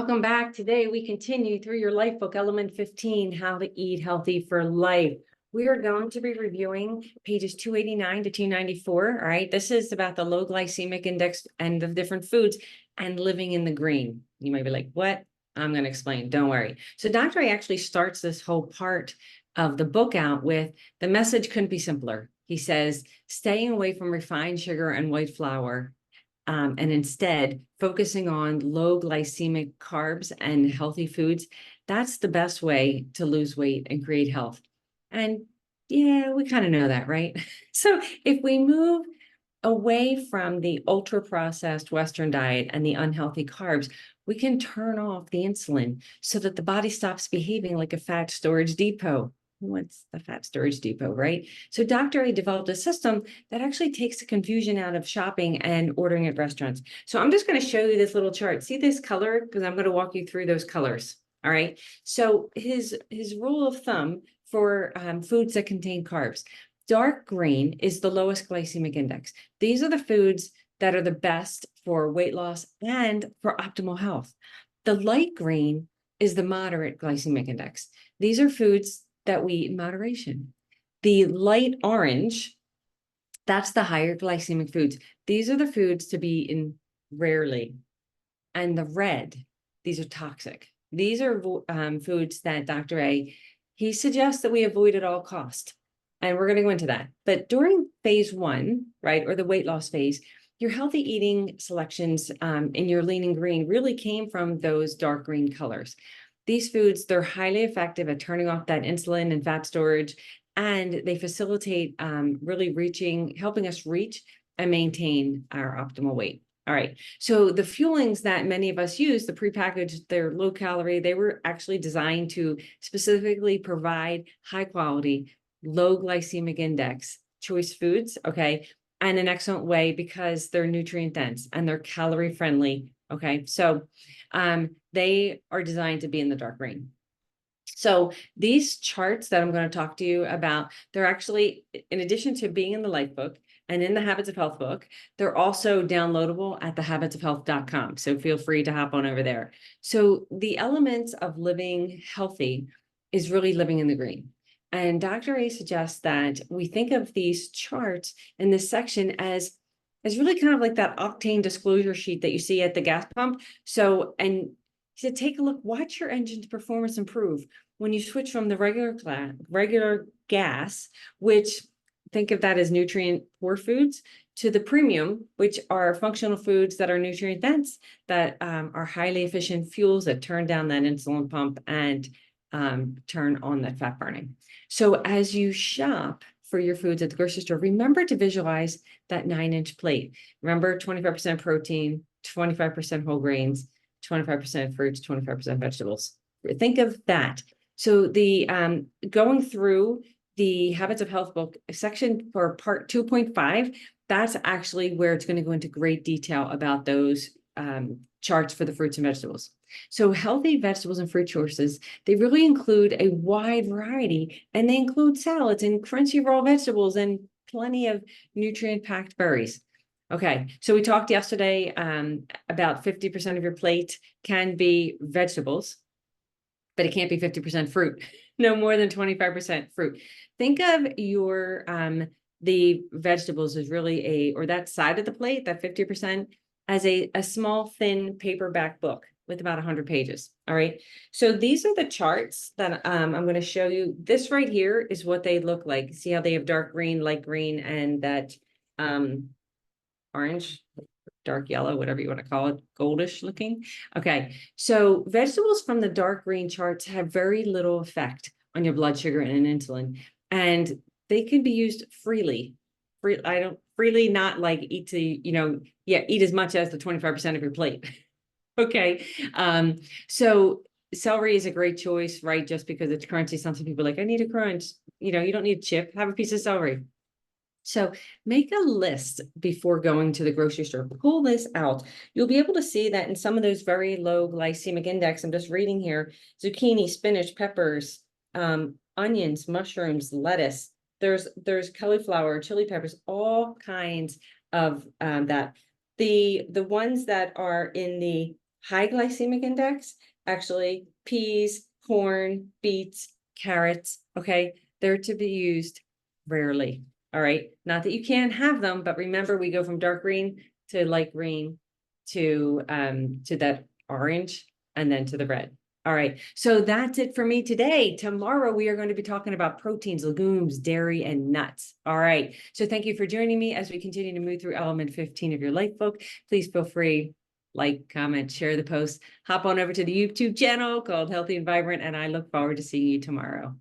Welcome back. Today we continue through your Lifebook Element 15, How to Eat Healthy for Life. We are going to be reviewing pages 289 to 294. All right, this is about the low glycemic index and the different foods and living in the green. You might be like, what? I'm going to explain. Don't worry. So Dr. A actually starts this whole part of the book out with the message couldn't be simpler. He says, staying away from refined sugar and white flour. And instead focusing on low glycemic carbs and healthy foods, that's the best way to lose weight and create health. And yeah, we kind of know that, right? So if we move away from the ultra processed Western diet and the unhealthy carbs, we can turn off the insulin so that the body stops behaving like a fat storage depot. What's the fat storage depot, right? So Dr. A developed a system that actually takes the confusion out of shopping and ordering at restaurants. So I'm just going to show you this little chart. See this color? Because I'm going to walk you through those colors. All right. So his rule of thumb for foods that contain carbs. Dark green is the lowest glycemic index. These are the foods that are the best for weight loss and for optimal health. The light green is the moderate glycemic index. These are foods that we eat in moderation. The light orange, that's the higher glycemic foods. These are the foods to be eaten rarely. And the red, these are toxic. These are foods that Dr. A, he suggests that we avoid at all cost. And we're going to go into that. But during phase 1, right, or the weight loss phase, your healthy eating selections in your lean and green really came from those dark green colors. These foods, they're highly effective at turning off that insulin and fat storage, and they facilitate really helping us reach and maintain our optimal weight. All right. So the fuelings that many of us use, the prepackaged, they're low calorie. They were actually designed to specifically provide high quality, low glycemic index choice foods. Okay. And an excellent way because they're nutrient dense and they're calorie friendly. Okay. So they are designed to be in the dark green. So these charts that I'm going to talk to you about, they're actually, in addition to being in the Lifebook and in the Habits of Health book, they're also downloadable at thehabitsofhealth.com. So feel free to hop on over there. So the elements of living healthy is really living in the green. And Dr. A suggests that we think of these charts in this section as really kind of like that octane disclosure sheet that you see at the gas pump. So, and he said, take a look, watch your engine's performance improve when you switch from the regular gas, which think of that as nutrient poor foods, to the premium, which are functional foods that are nutrient dense, that are highly efficient fuels that turn down that insulin pump and turn on that fat burning. So as you shop for your foods at the grocery store, remember to visualize that 9-inch plate. Remember 25% protein, 25% whole grains, 25% fruits, 25% vegetables. Think of that. So the going through the Habits of Health book section for part 2.5, that's actually where it's going to go into great detail about those charts for the fruits and vegetables. So healthy vegetables and fruit choices, they really include a wide variety, and they include salads and crunchy raw vegetables and plenty of nutrient-packed berries. Okay, so we talked yesterday about 50% of your plate can be vegetables, but it can't be 50% fruit. No more than 25% fruit. Think of your the vegetables as really or that side of the plate, that 50%, as a small, thin paperback book with about 100 pages. All right. So these are the charts that I'm going to show you. This right here is what they look like. See how they have dark green, light green, and that orange, dark yellow, whatever you want to call it, goldish looking. Okay. So vegetables from the dark green charts have very little effect on your blood sugar and insulin, and they can be used freely. Freely, not like eat as much as the 25% of your plate. Okay. So celery is a great choice, right? Just because it's crunchy. Some people are like, I need a crunch. You don't need a chip, have a piece of celery. So make a list before going to the grocery store. Pull this out. You'll be able to see that in some of those very low glycemic index, I'm just reading here, zucchini, spinach, peppers, onions, mushrooms, lettuce. There's cauliflower, chili peppers, all kinds of that. The ones that are in the high glycemic index, actually peas, corn, beets, carrots, okay? They're to be used rarely, all right? Not that you can't have them, but remember we go from dark green to light green to that orange and then to the red. All right, so that's it for me today. Tomorrow we are going to be talking about proteins, legumes, dairy, and nuts. All right, so thank you for joining me as we continue to move through element 15 of your life book. Please feel free, like, comment, share the post, hop on over to the YouTube channel called Healthy and Vibrant, and I look forward to seeing you tomorrow.